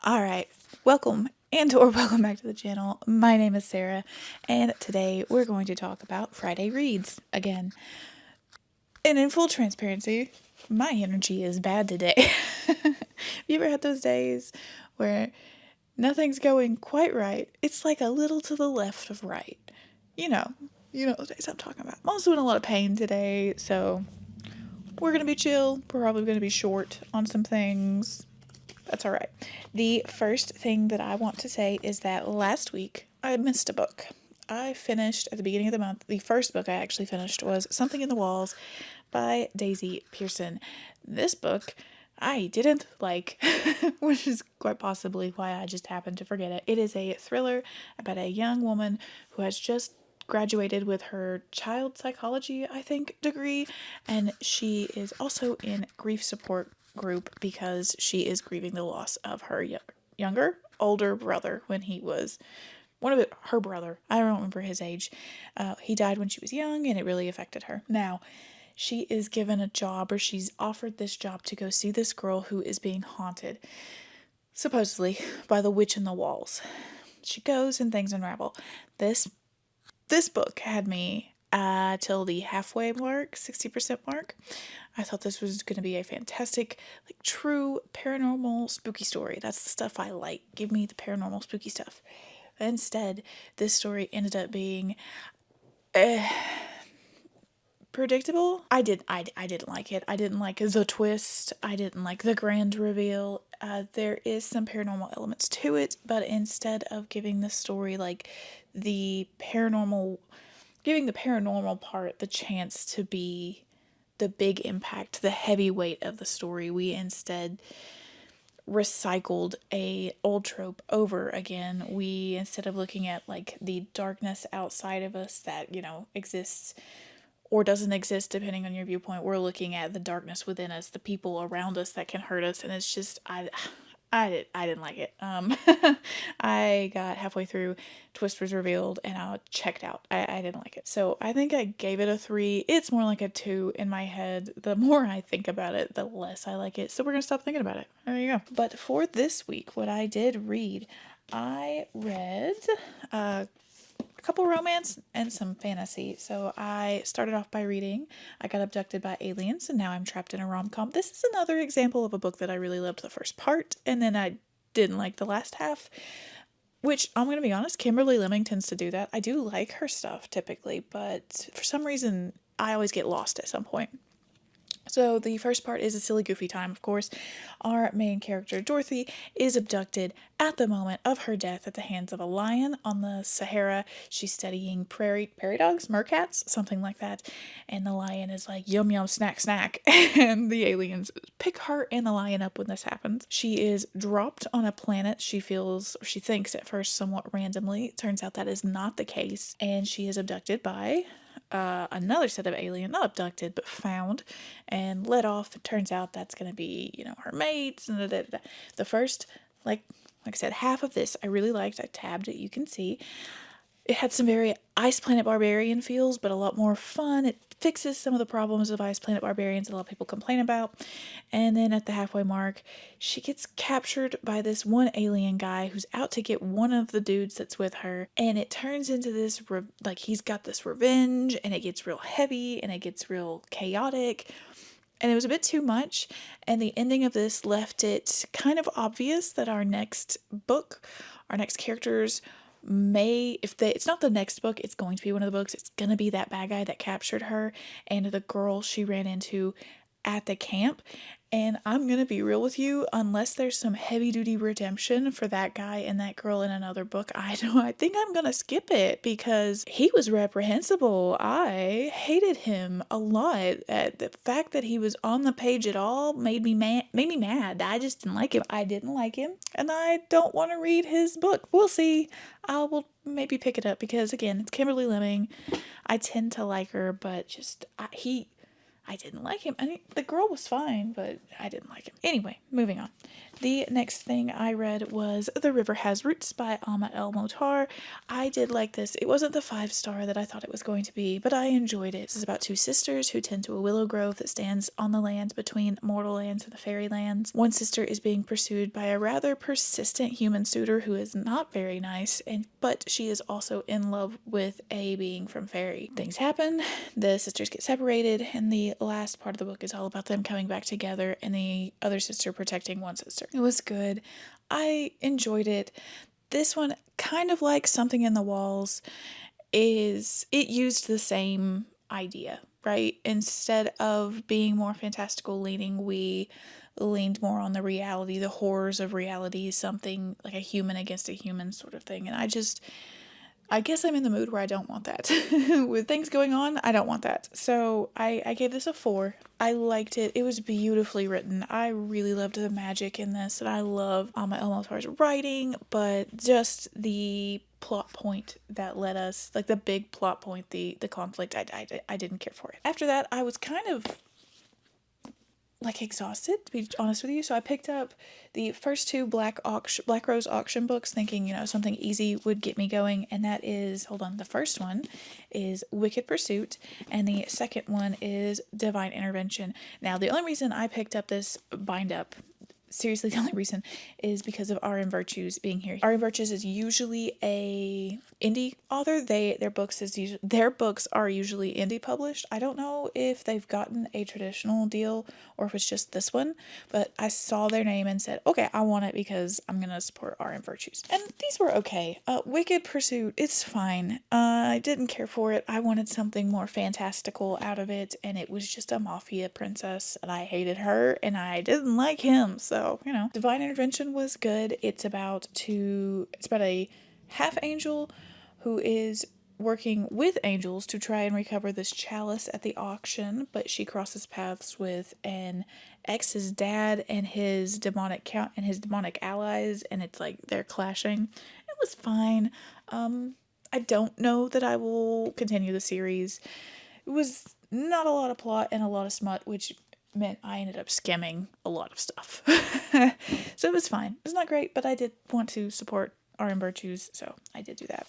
Alright, welcome or welcome back to the channel. My name is Sarah, and today we're going to talk about Friday Reads again. And in full transparency, my energy is bad today. Have you ever had those days where nothing's going quite right? It's like a little to the left of right. You know those days I'm talking about. I'm also in a lot of pain today, so we're going to be chill. We're probably going to be short on some things. That's all right. The first thing that I want to say is that last week I missed a book. I finished at the beginning of the month. The first book I actually finished was Something in the Walls by Daisy Pearson. This book I didn't like, which is quite possibly why I just happened to forget it. It is a thriller about a young woman who has just graduated with her child psychology, I think, degree, and she is also in grief support group because she is grieving the loss of her older brother when he was her brother. I don't remember his age. He died when she was young, and it really affected her. Now, she is given a job, or she's offered this job to go see this girl who is being haunted, supposedly, by the witch in the walls. She goes and things unravel. This book had me till the halfway mark, 60% mark. I thought this was going to be a fantastic, true paranormal spooky story. That's the stuff I like. Give me the paranormal spooky stuff. Instead, this story ended up being predictable. I didn't like it. I didn't like the twist. I didn't like the grand reveal. There is some paranormal elements to it, but instead of giving the story giving the paranormal part the chance to be the big impact, the heavy weight of the story, we instead recycled a old trope over again. We, instead of looking at the darkness outside of us that, exists or doesn't exist depending on your viewpoint, we're looking at the darkness within us, the people around us that can hurt us, and it's just I didn't like it. I got halfway through, twist was revealed, and I checked out. I didn't like it. So I think I gave it a 3. It's more like a 2 in my head. The more I think about it, the less I like it. So we're going to stop thinking about it. There you go. But for this week, what I did read, I read a couple romance and some fantasy. So I started off by reading I Got Abducted by Aliens, and Now I'm Trapped in a Rom-Com. This is another example of a book that I really loved the first part, and then I didn't like the last half, which, I'm going to be honest, Kimberly Lemming tends to do that. I do like her stuff typically, but for some reason I always get lost at some point. So the first part is a silly, goofy time, of course. Our main character, Dorothy, is abducted at the moment of her death at the hands of a lion on the Sahara. She's studying prairie dogs, mercats, something like that. And the lion is like, yum, yum, snack, snack. And the aliens pick her and the lion up when this happens. She is dropped on a planet she thinks at first somewhat randomly. Turns out that is not the case. And she is abducted by another set of alien, not abducted, but found and let off. It turns out that's going to be, her mates. And the first, like I said, half of this I really liked. I tabbed it, you can see. It had some very Ice Planet Barbarian feels, but a lot more fun. It fixes some of the problems of Ice Planet Barbarians that a lot of people complain about. And then at the halfway mark, she gets captured by this one alien guy who's out to get one of the dudes that's with her. And it turns into this, he's got this revenge, and it gets real heavy, and it gets real chaotic. And it was a bit too much, and the ending of this left it kind of obvious that our next characters it's not the next book, it's going to be one of the books. It's going to be that bad guy that captured her and the girl she ran into at the camp. And I'm going to be real with you, unless there's some heavy duty redemption for that guy and that girl in another book, I think I'm going to skip it because he was reprehensible. I hated him a lot. The fact that he was on the page at all made me mad. I just didn't like him. I didn't like him, and I don't want to read his book. We'll see. I will maybe pick it up because, again, it's Kimberly Lemming. I tend to like her, but I didn't like him. I mean, the girl was fine, but I didn't like him. Anyway, moving on. The next thing I read was The River Has Roots by Alma El Motar. I did like this. It wasn't the 5-star that I thought it was going to be, but I enjoyed it. This is about two sisters who tend to a willow grove that stands on the lands between mortal lands and the fairy lands. One sister is being pursued by a rather persistent human suitor who is not very nice, but she is also in love with a being from fairy. Things happen, the sisters get separated, and the last part of the book is all about them coming back together and the other sister protecting one sister. It was good. I enjoyed it. This one, kind of like Something in the Walls, it used the same idea, right? Instead of being more fantastical leaning, we leaned more on the reality, the horrors of reality, something like a human against a human sort of thing. And I guess I'm in the mood where I don't want that. With things going on, I don't want that. So I gave this a 4. I liked it. It was beautifully written. I really loved the magic in this, and I love Alma El Motar's writing, but just the plot point that led us, like the big plot point, the conflict, I didn't care for it. After that, I was kind of like exhausted, to be honest with you. So I picked up the first 2 Black Rose auction books, thinking, something easy would get me going. And that is, the first one is Wicked Pursuit, and the second one is Divine Intervention. Now, the only reason I picked up this bind up, seriously, the only reason, is because of R.M. Virtues being here. R.M. Virtues is usually a indie author. Their books are usually indie published. I don't know if they've gotten a traditional deal or if it's just this one, but I saw their name and said, okay, I want it because I'm gonna support R.M. Virtues. And these were okay. Wicked Pursuit, it's fine. I didn't care for it. I wanted something more fantastical out of it, and it was just a mafia princess, and I hated her, and I didn't like him, so, Divine Intervention was good. It's about a half angel who is working with angels to try and recover this chalice at the auction, but she crosses paths with an ex's dad and his demonic allies, and it's like they're clashing. It was fine. I don't know that I will continue the series. It was not a lot of plot and a lot of smut, which meant I ended up skimming a lot of stuff. So it was fine. It's not great, but I did want to support R.M. Virtues, so I did do that.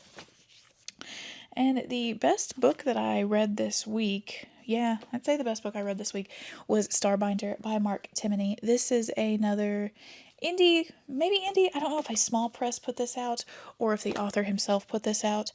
And the best book that I read this week, I'd say the best book I read this week was Starbinder by Mark Timoney. This is another maybe indie. I don't know if a small press put this out or if the author himself put this out,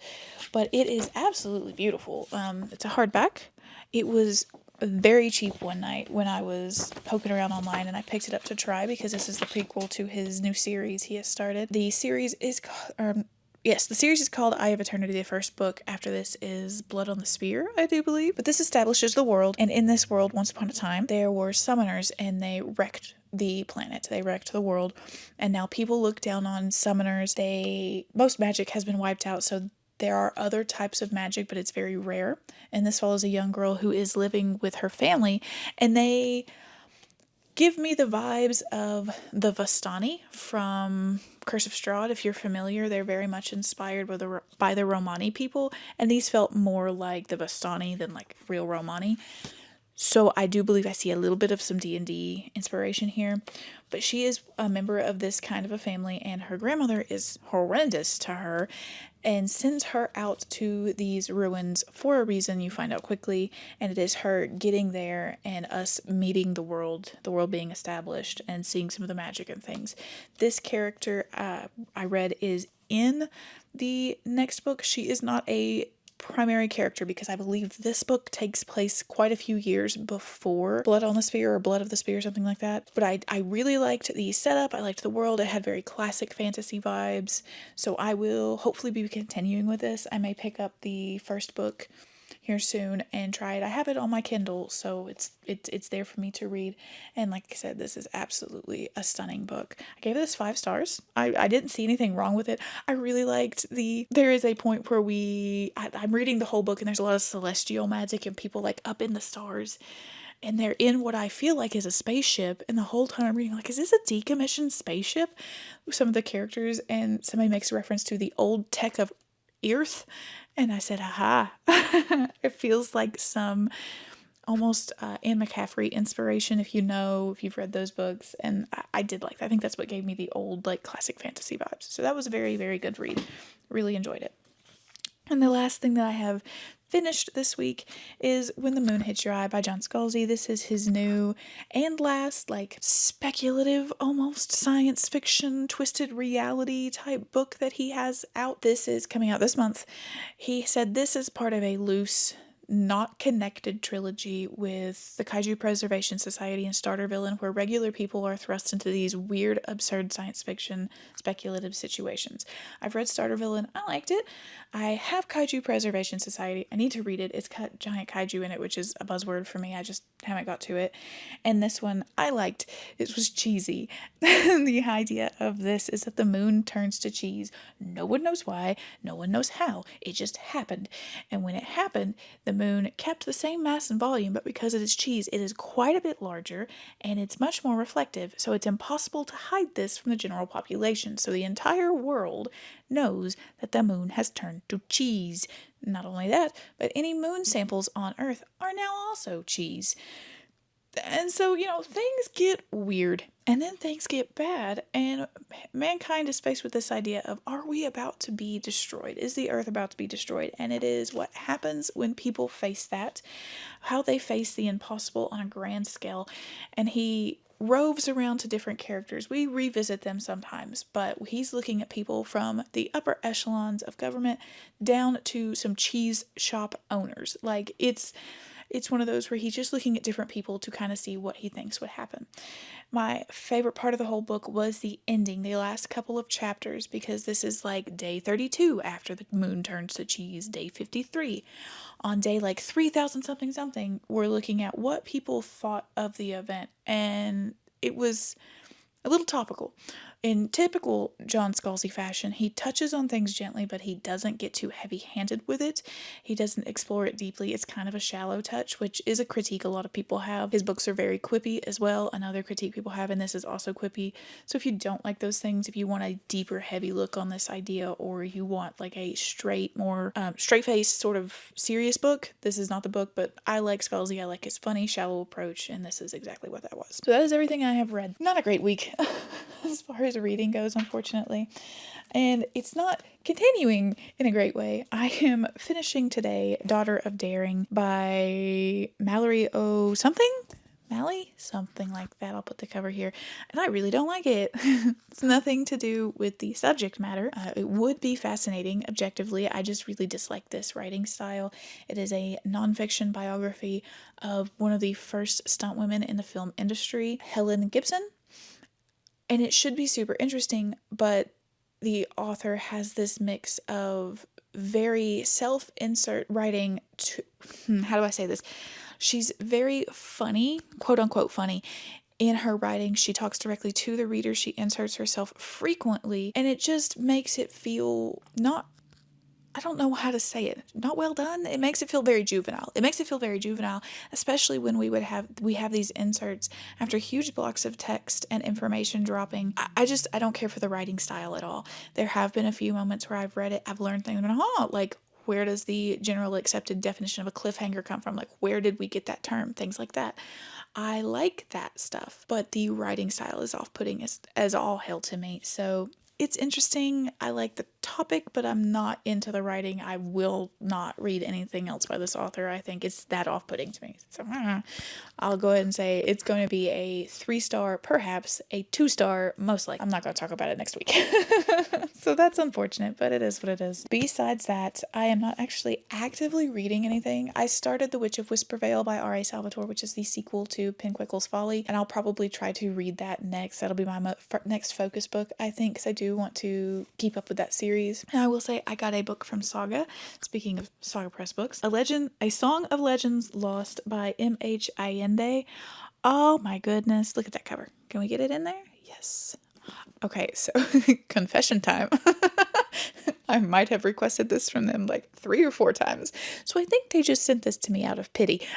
but it is absolutely beautiful. It's a hardback. It was very cheap one night when I was poking around online, and I picked it up to try because this is the prequel to his new series he has started. The series is called Eye of Eternity. The first book after this is Blood on the Spear, I do believe. But this establishes the world, and in this world, once upon a time, there were summoners, and they wrecked the planet. They wrecked the world, and now people look down on summoners. Most magic has been wiped out, so there are other types of magic, but it's very rare. And this follows a young girl who is living with her family, and they give me the vibes of the Vistani from Curse of Strahd. If you're familiar, they're very much inspired by the Romani people, and these felt more like the Vistani than like real Romani. So I do believe I see a little bit of some D&D inspiration here, but she is a member of this kind of a family, and her grandmother is horrendous to her and sends her out to these ruins for a reason you find out quickly, and it is her getting there and us meeting the world being established and seeing some of the magic and things. This character I read is in the next book. She is not a primary character because I believe this book takes place quite a few years before Blood on the Spear or Blood of the Spear, something like that. But I really liked the setup. I liked the world. It had very classic fantasy vibes. So I will hopefully be continuing with this. I may pick up the first book here soon and try it. I have it on my Kindle, so it's there for me to read. And like I said, this is absolutely a stunning book. I gave this 5 stars. I didn't see anything wrong with it. I really liked there is a point where I'm reading the whole book, and there's a lot of celestial magic and people like up in the stars, and they're in what I feel like is a spaceship, and the whole time I'm reading, like, is this a decommissioned spaceship? Some of the characters, and somebody makes a reference to the old tech of Earth, and I said, aha. It feels like some almost Anne McCaffrey inspiration, if you've read those books. And I did like that. I think that's what gave me the old, like, classic fantasy vibes. So that was a very, very good read. Really enjoyed it. And the last thing that I have finished this week is When the Moon Hits Your Eye by John Scalzi. This is his new and last, like, speculative, almost science fiction, twisted reality type book that he has out. This is coming out this month. He said this is part of a loose, not connected trilogy with the Kaiju Preservation Society and Starter Villain, where regular people are thrust into these weird, absurd science fiction speculative situations. I've read Starter Villain. I liked it. I have Kaiju Preservation Society. I need to read it. It's got giant kaiju in it, which is a buzzword for me. I just haven't got to it. And this one I liked. It was cheesy. The idea of this is that the moon turns to cheese. No one knows why. No one knows how. It just happened. And when it happened, the moon kept the same mass and volume, but because it is cheese, it is quite a bit larger and it's much more reflective. So it's impossible to hide this from the general population. So the entire world knows that the moon has turned to cheese. Not only that, but any moon samples on Earth are now also cheese. And so, things get weird and then things get bad, and mankind is faced with this idea of, are we about to be destroyed? Is the Earth about to be destroyed? And it is what happens when people face that, how they face the impossible on a grand scale. And he roves around to different characters. We revisit them sometimes, but he's looking at people from the upper echelons of government down to some cheese shop owners. Like, it's one of those where he's just looking at different people to kind of see what he thinks would happen. My favorite part of the whole book was the ending, the last couple of chapters, because this is like day 32 after the moon turns to cheese, day 53. On day like 3,000 something something, we're looking at what people thought of the event, and it was a little topical. In typical John Scalzi fashion, he touches on things gently, but he doesn't get too heavy-handed with it. He doesn't explore it deeply. It's kind of a shallow touch, which is a critique a lot of people have. His books are very quippy as well, another critique people have, and this is also quippy. So if you don't like those things, if you want a deeper, heavy look on this idea, or you want like a more straight-faced sort of serious book, this is not the book, but I like Scalzi. I like his funny, shallow approach, and this is exactly what that was. So that is everything I have read. Not a great week as far as reading goes, unfortunately, and it's not continuing in a great way. I am finishing today Daughter of Daring by Mallory O something like that. I'll put the cover here, and I really don't like it. It's nothing to do with the subject matter. It would be fascinating objectively. I just really dislike this writing style. It is a nonfiction biography of one of the first stunt women in the film industry, Helen Gibson. And it should be super interesting, but the author has this mix of very self-insert writing to, how do I say this? She's very funny, quote unquote funny, in her writing. She talks directly to the reader. She inserts herself frequently, and it just makes it feel I don't know how to say it. Not well done. It makes it feel very juvenile. Especially when we have these inserts after huge blocks of text and information dropping. I don't care for the writing style at all. There have been a few moments where I've read it, I've learned things, like, where does the general accepted definition of a cliffhanger come from? Like, where did we get that term? Things like that. I like that stuff, but the writing style is off-putting as all hell to me. So it's interesting. I like the topic, but I'm not into the writing. I will not read anything else by this author. I think it's that off-putting to me. So I'll go ahead and say it's going to be a 3-star, perhaps a 2-star, most likely. I'm not going to talk about it next week. So that's unfortunate, but it is what it is. Besides that, I am not actually actively reading anything. I started The Witch of Whispervale by R.A. Salvatore, which is the sequel to Penquickle's Folly, and I'll probably try to read that next. That'll be my next focus book, I think, because I do want to keep up with that series. And I will say I got a book from Saga, speaking of Saga Press books, A Song of Legends Lost by M.H. Allende. Oh my goodness, look at that cover. Can we get it in there? Yes. Okay, so confession time. I might have requested this from them like 3 or 4 times. So I think they just sent this to me out of pity.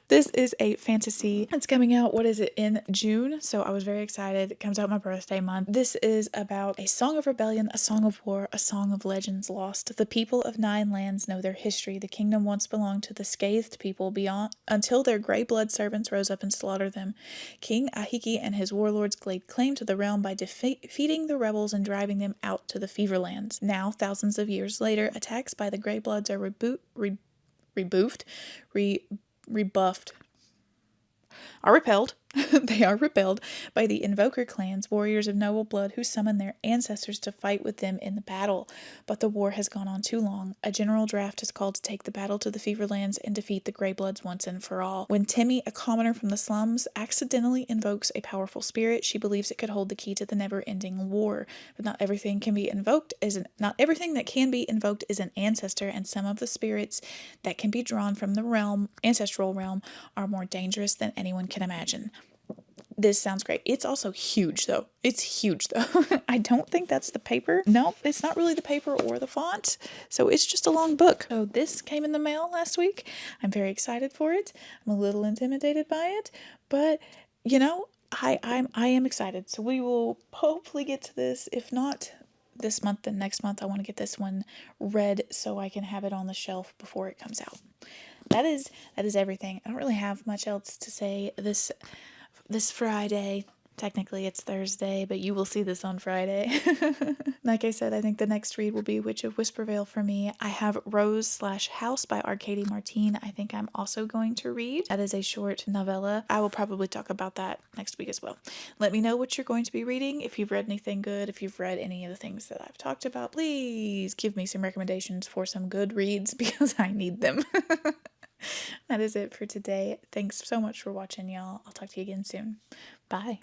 This is a fantasy. It's coming out, what is it, in June? So I was very excited. It comes out my birthday month. This is about a song of rebellion, a song of war, a song of legends lost. The people of 9 lands know their history. The kingdom once belonged to the scathed people beyond until their gray blood servants rose up and slaughtered them. King Ahiki and his warlords laid claim to the realm by defeating the rebels and driving them out to the Feverlands. Now, thousands of years later, attacks by the Grey Bloods are rebuffed, are repelled. They are repelled by the Invoker clans, warriors of noble blood who summon their ancestors to fight with them in the battle. But the war has gone on too long. A general draft is called to take the battle to the Feverlands and defeat the Grey Bloods once and for all. When Timmy, a commoner from the slums, accidentally invokes a powerful spirit, she believes it could hold the key to the never-ending war. But not everything that can be invoked is an ancestor, and some of the spirits that can be drawn from the ancestral realm, are more dangerous than anyone can imagine. This sounds great. It's also huge, though. It's huge, though. I don't think that's the paper. No, it's not really the paper or the font. So it's just a long book. So this came in the mail last week. I'm very excited for it. I'm a little intimidated by it, but I am excited. So we will hopefully get to this. If not this month, then next month. I want to get this one read so I can have it on the shelf before it comes out. That is everything. I don't really have much else to say this Friday. Technically it's Thursday, but you will see this on Friday. Like I said, I think the next read will be Witch of Whispervale for me. I have Rose/House by R. Katie Martine. I think I'm also going to read. That is a short novella. I will probably talk about that next week as well. Let me know what you're going to be reading. If you've read anything good, if you've read any of the things that I've talked about, please give me some recommendations for some good reads because I need them. That is it for today. Thanks so much for watching, y'all. I'll talk to you again soon. Bye.